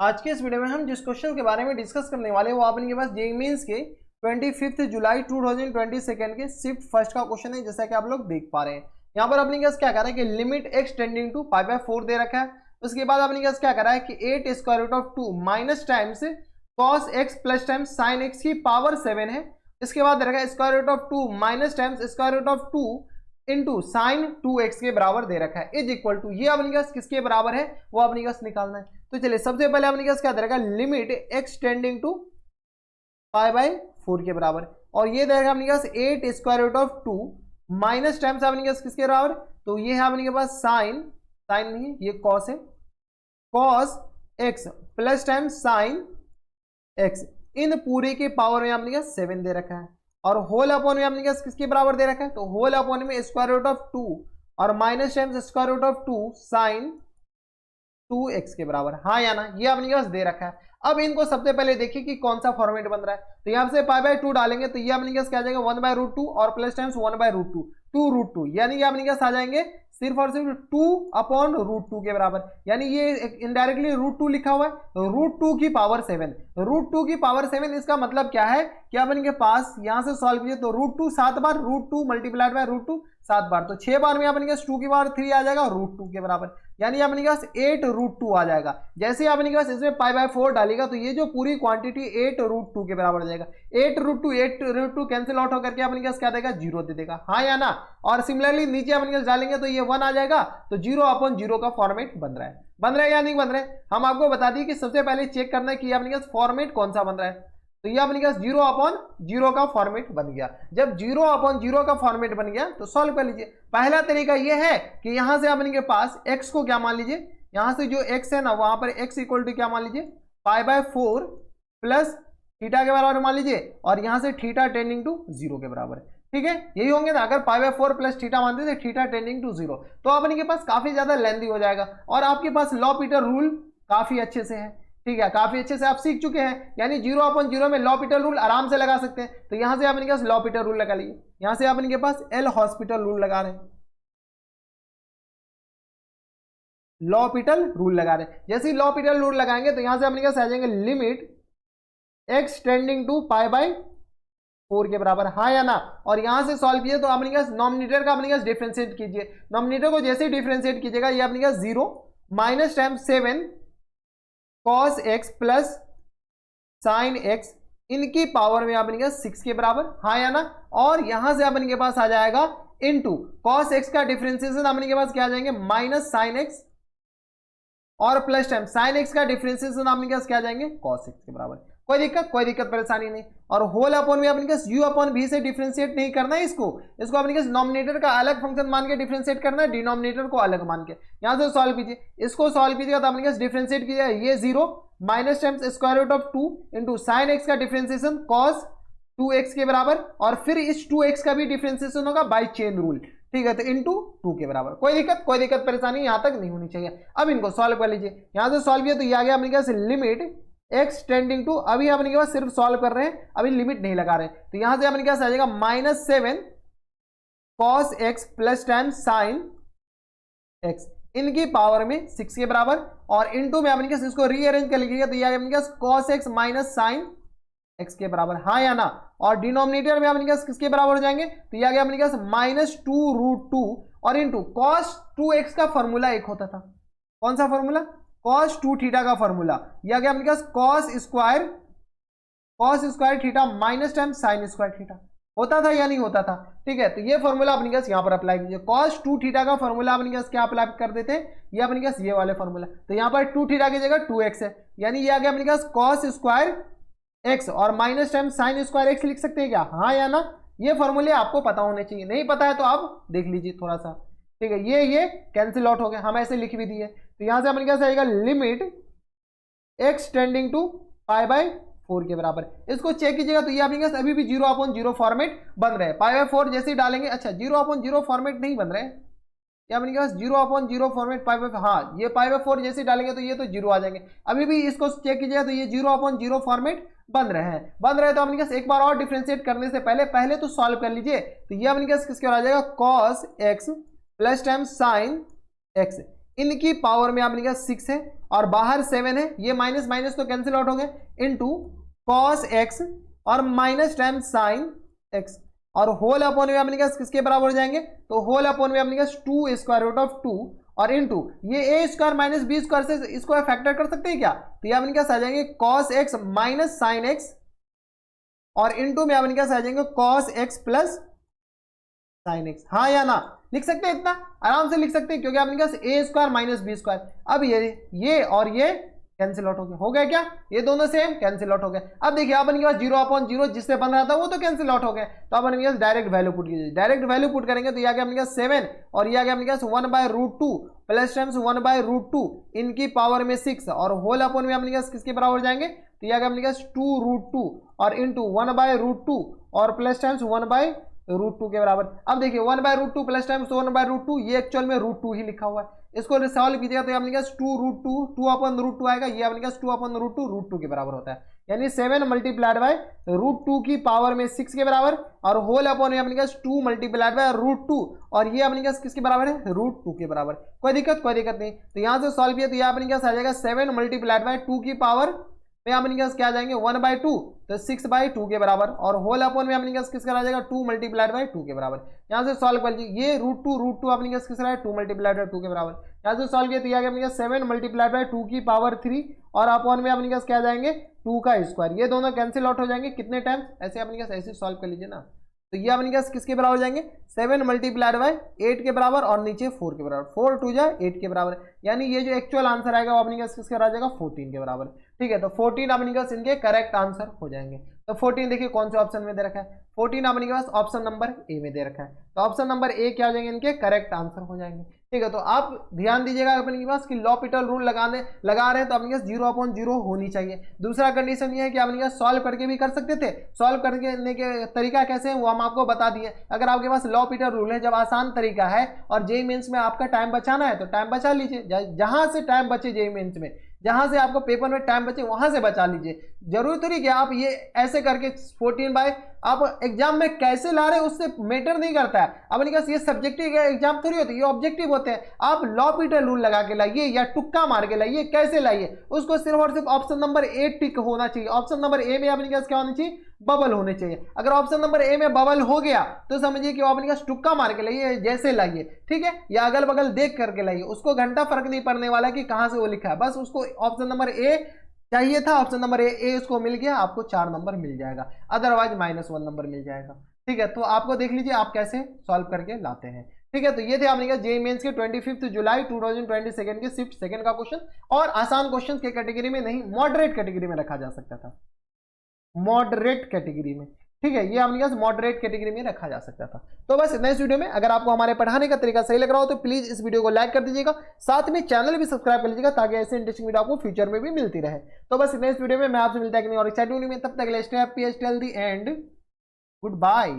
आज के इस वीडियो में हम जिस क्वेश्चन के बारे में डिस्कस करने वाले हैं वो आपके पास जेईई मेंस के 25 जुलाई 2022 के शिफ्ट फर्स्ट का क्वेश्चन है, जैसा कि आप लोग देख पा रहे हैं। यहाँ पर अपने पास क्या कर रहा है कि लिमिट एक्स टेंडिंग टू π/4 दे रखा है। उसके बाद अपने पास क्या कर रहा है कि 8 square root of 2 minus times cos x plus times sine x की पावर 7 है। इसके बाद दे रखा है square root of 2 minus times square root of 2 into sine 2x के बराबर दे रखा है इज इक्वल टू, ये अपने पास किसके बराबर है वो अपने पास निकालना है। तो चलिए सबसे पहले अपने पास क्या दे रखा है लिमिट x टेंडिंग टू π/4 के बराबर, और ये देगा अपने पास 8 square root of 2 minus times अपने पास किसके बराबर, तो ये है अपने पास साइन नहीं ये कॉस है, cos x plus times sign x इन पूरे के पावर में अपने पास 7 दे रखा है, और होल अपॉन में अपने पास किसके बराबर दे रखा है, तो होल अपॉन में स्क्वायर रूट ऑफ 2 और minus times square root of 2 sine 2x के बराबर, हाँ या ना, ये अपने पास दे रखा है। अब इनको सबसे पहले देखिए कि कौन सा फॉर्मेट बन रहा है। तो यहाँ से π/2 डालेंगे तो ये अपने पास क्या आ जाएगा 1/√2 और प्लस टाइम्स 1/√2 2√2, यानी ये अपने पास आ जाएंगे सिर्फ और सिर्फ 2/√2 के बराबर, यानी ये इनडायरेक्टली √2 लिखा हुआ है, √2 की पावर 7, √2 की पावर 7। इसका मतलब क्या है कि अपन के पास यहां से सॉल्व कीजिए तो √2 7 बार, √2 मल्टीप्लाइड बाय √2 7 बार, तो 6 बार में अपने पास 2 की पावर 3 आ जाएगा √2 के बराबर, यानी अपने पास 8√2 आ जाएगा। जैसे ही अपने पास इसमें π/4 डालेगा तो ये जो पूरी क्वांटिटी 8√2 के बराबर हो जाएगा। 8√2 कैंसिल आउट होकर के अपने पास क्या देगा 0 दे देगा, हाँ या ना। और सिमिलरली नीचे अपने पास डालेंगे तो ये 1 आ जाएगा, तो 0/0 का फॉर्मेट बन रहा है या नहीं बन रहा है। हम आपको बता दिए कि सबसे पहले चेक करना है कि अपने पास फॉर्मेट कौन सा बन रहा है, तो ये अपने पास 0/0 का फॉर्मेट बन गया। जब 0/0 का फॉर्मेट बन गया तो सॉल्व कर लीजिए। पहला तरीका ये है कि यहां से अपने के पास x को क्या मान लीजिए, यहां से जो x है ना वहां पर x इक्वल टू क्या मान लीजिए π/4 प्लस थीटा के बराबर मान लीजिए, और यहां से थीटा टेंडिंग टू 0 के बराबर है, ठीक है, यही होंगे ना। अगर π/4 प्लस थीटा मानते थे थीटा टेंडिंग टू 0, तो अपने के पास काफी ज्यादा लेंथी हो जाएगा, और आपके पास लॉपिटल रूल काफी अच्छे से है, ठीक है, काफी अच्छे से आप सीख चुके हैं, यानी 0/0 में लॉपिटल रूल आराम से लगा सकते हैं। तो यहां से अपने के पास लॉपिटल रूल लगा लीजिए, यहां से अपने के पास एल हॉस्पिटल रूल लगा रहे हैं, लॉपिटल रूल लगा रहे हैं। जैसे ही लॉपिटल रूल लगाएंगे तो यहां से अपने के पास आ जाएंगे लिमिट x टेंडिंग टू π/4 के बराबर, हाँ या ना। और यहां से सॉल्व कीजिए तो अपने पास नॉमिनेटर का अपने पास डिफरेंशिएट कीजिए, नॉमिनेटर को जैसे ही डिफरेंशिएट कीजिएगा ये अपने पास 0 minus times 7 cos x plus sign x इनकी पावर में अपने पास 6 के बराबर, हाँ या ना। और यहां से अपने के पास आ जाएगा इनटू cos x का डिफरेंशिएशन अपने के पास क्या आ जाएंगे माइनस साइन x, और प्लस टाइम साइन x का डिफरेंशिएशन अपने के पास क्या आ जाएंगे cos x के बराबर। कोई दिक्कत परेशानी नहीं। और होल अपॉन में अपने पास u/v से डिफरेंशिएट नहीं करना है, इसको अपने पास नॉमिनेटर का अलग फंक्शन मान के डिफरेंशिएट करना है, डिनोमिनेटर को अलग मान के। यहां से सॉल्व कीजिए, इसको सॉल्व कीजिएगा तो अपने पास डिफरेंशिएट कीजिएगा ये 0 minus times square root of 2 into sine x का डिफरेंशिएशन cos 2x के बराबर, और फिर इस 2x का भी डिफरेंशिएशन होगा बाई चेन रूल, ठीक है, तो इंटू 2 के बराबर। कोई दिक्कत परेशानी यहां तक नहीं होनी चाहिए। अब इनको सॉल्व कर लीजिए, यहां से सॉल्व किया तो ये आ गया अपने पास लिमिट x टेंडिंग टू, अभी अपने के पास सिर्फ सॉल्व कर रहे हैं, अभी लिमिट नहीं लगा रहे हैं, तो यहां से अपने के पास आ जाएगा -7 cos x plus time sine x इनकी पावर में 6 के बराबर, और इनटू में अपने के पास इसको रीअरेंज कर लीजिएगा तो ये आ गया अपने के पास cos x minus sine x के बराबर, हाँ या ना। और डिनोमिनेटर में अपने के पास किसके बराबर हो जाएंगे, तो ये आ गया अपने के पास -2√2 और इंटू cos 2x का फॉर्मूला एक होता था, कौन सा फॉर्मूला, cos 2 थीटा का फॉर्मूला, ये आ गया अपने पास cos square theta minus time sine square theta, होता था या नहीं होता था, ठीक है। तो ये फॉर्मूला अपने पास यहाँ पर अप्लाई कीजिए, cos 2 थीटा का फॉर्मूला अपने पास क्या अप्लाई कर देते हैं, ये अपने पास ये वाले फॉर्मूला, तो यहाँ पर 2 थीटा की जगह 2x है, यानी ये आ गया अपने पास cos स्क्वायर x और minus time sine square x लिख सकते हैं क्या, हाँ या ना। ये फॉर्मूले आपको पता होने चाहिए, नहीं पता है तो आप देख लीजिए थोड़ा सा, ठीक है। ये कैंसिल आउट हो गया, हम ऐसे लिख भी दिए। तो यहां से अपने क्या आएगा लिमिट x टेंडिंग टू π/4 के बराबर, इसको चेक कीजिएगा तो ये अपने पास अभी भी 0/0 फॉर्मेट बन रहे हैं। π/4 जैसे ही डालेंगे, अच्छा 0/0 फॉर्मेट नहीं बन रहे हैं, ये अपने पास 0/0 फॉर्मेट हाँ ये π/4 जैसे डालेंगे तो ये तो 0 आ जाएंगे। अभी भी इसको चेक कीजिएगा तो ये 0/0 फॉर्मेट बन रहे हैं। तो अपने पास एक बार और डिफरेंशिएट करने से पहले तो सॉल्व कर लीजिए, तो ये अपने पास किसके आ जाएगा cos x plus time sine x इनकी पावर में अपने पास 6 है, और बाहर 7 है, ये माइनस माइनस तो कैंसिल आउट हो गए, इनटू cos x और माइनस टाइम sin x और होल अपॉन में अपने पास किसके बराबर हो जाएंगे, तो होल अपॉन में अपने पास 2 स्क्वायर रूट ऑफ 2 और इनटू ये ए स्क्वायर माइनस बी स्क्वायर से इसको फैक्टर कर सकते हैं क्या, तो ये अपने पास आ जाएंगे cos x minus sin x और इनटू में अपने पास आ जाएंगे cos x plus sin x। हाँ या ना लिख सकते हैं, इतना आराम से लिख सकते हैं क्योंकि अपने पास ए स्क्वायर माइनस बी स्क्वायर। अब ये और ये कैंसिल आउट हो गया क्या, ये दोनों सेम कैंसिल आउट हो गए। अब देखिए अपन के पास 0/0 जिससे बन रहा था वो तो कैंसिल आउट हो गए, तो अपन के पास डायरेक्ट वैल्यू पुट कीजिए। डायरेक्ट वैल्यू पुट करेंगे तो ये आ गया अपने पास 7 और ये आ गया अपने पास 1/√2 प्लस टाइम्स 1/√2 इनकी पावर में 6 और होल अपॉन में अपने पास किसके बराबर हो जाएंगे, तो ये आ गया अपने पास 2√2 और इंटू 1/√2 और प्लस टाइम्स 1/√2 के बराबर। अब देखिए 1/√2 प्लस टाइम्स 1/√2 ये एक्चुअल में √2 ही लिखा हुआ है, इसको सॉल्व कीजिएगा तो अपने पास 2√2 2/√2 आएगा, ये अपने पास 2/√2 √2 के बराबर होता है, यानी 7 मल्टीप्लाइड बाय √2 की पावर में 6 के बराबर और होल अपॉन में अपने पास 2 मल्टीप्लाइड बाय √2 और ये अपने पास किसके बराबर है, √2 के बराबर। कोई दिक्कत नहीं, तो यहाँ से सॉल्व किया तो यहाँ अपने पास आ जाएगा 7 मल्टीप्लाइड बाय 2 की पावर में अपने पास क्या आ जाएंगे 1/2 तो 6/2 के बराबर और होल अपॉन में अपने पास किसका आ जाएगा 2 मल्टीप्लाइड बाय 2 के बराबर। यहाँ से सॉल्व कर लीजिए, ये √2 अपने पास किसका है 2 मल्टीप्लाइड बाय 2 के बराबर। यहाँ से सॉल्व किया तो यह अपने पास 7 मल्टीप्लाइड बाय 2 की पावर 3 और अपॉन में अपने पास क्या आ जाएंगे 2 का स्क्वायर, ये दोनों कैंसिल आउट हो जाएंगे कितने टाइम, ऐसे अपने पास ऐसे सॉल्व कर लीजिए ना, तो ये अपने पास किसके बराबर हो जाएंगे 7 मल्टीप्लाइड बाय 8 के बराबर और नीचे 4 के बराबर, 4 2 जा 8 के बराबर, यानी ये जो एक्चुअल आंसर आएगा वो अपने पास किसके आ जाएगा 14 के बराबर। ठीक है, तो 14 अपने पास इनके करेक्ट आंसर हो जाएंगे। तो 14 देखिए कौन से ऑप्शन में दे रखा है, 14 अपने पास ऑप्शन नंबर ए में दे रखा है, तो ऑप्शन नंबर ए क्या हो जाएंगे इनके करेक्ट आंसर हो जाएंगे। ठीक है, तो आप ध्यान दीजिएगा अपने पास कि लॉपिटल रूल लगा रहे हैं तो अपने पास 0/0 होनी चाहिए। दूसरा कंडीशन ये है कि अपने पास सॉल्व करके भी कर सकते थे, सॉल्व करने के तरीका कैसे है वो हम आपको बता दिए। अगर आपके पास लॉपिटल रूल है, जब आसान तरीका है और जेईई मेंस में आपका टाइम बचाना है तो टाइम बचा लीजिए, जहां से टाइम बचे जेईई मेंस में, जहां से आपको पेपर में टाइम बचे वहां से बचा लीजिए। जरूरी तो नहीं कि आप ये ऐसे करके 14 बाय आप एग्जाम में कैसे ला रहे हैं उससे मैटर नहीं करता है। अब ये सब्जेक्टिव एग्जाम थोड़ी होती है, ये ऑब्जेक्टिव होते हैं। आप लॉपिटल रूल लगा के लाइए या तुक्का मार के लाइए, कैसे लाइए उसको सिर्फ और सिर्फ ऑप्शन नंबर ए टिक होना चाहिए। ऑप्शन नंबर ए में अपने पास क्या होना चाहिए, बबल होने चाहिए। अगर ऑप्शन नंबर ए में बबल हो गया तो समझिए कि अपने पास तुक्का मार के लाइए, जैसे लाइए, ठीक है, या अगल बगल देख करके लाइए, उसको घंटा फर्क नहीं पड़ने वाला कि कहां से वो लिखा है, बस उसको ऑप्शन नंबर ए चाहिए था, ऑप्शन नंबर ए उसको मिल गया, आपको 4 नंबर मिल जाएगा, अदरवाइज -1 नंबर मिल जाएगा। ठीक है, तो आपको देख लीजिए आप कैसे सॉल्व करके लाते हैं। ठीक है, तो ये थे आपने जेईई मेंस के 25 जुलाई 2022 के शिफ्ट सेकंड का क्वेश्चन, और आसान क्वेश्चन के कैटेगरी में नहीं, मॉडरेट कैटेगरी में रखा जा सकता था, मॉडरेट कैटेगरी में। ठीक है, ये आपके पास मॉडरेट कैटेगरी में रखा जा सकता था। तो बस इतना इस वीडियो में। अगर आपको हमारे पढ़ाने का तरीका सही लग रहा हो तो प्लीज इस वीडियो को लाइक कर दीजिएगा, साथ में चैनल भी सब्सक्राइब कर लीजिएगा ताकि ऐसे इंटरेस्टिंग वीडियो आपको फ्यूचर में भी मिलती रहे। तो बस इतना इस वीडियो में, मैं आपसे मिलता है कि नहीं और एक्साइटिंग में, तब तक stay happy, stay healthy and good bye.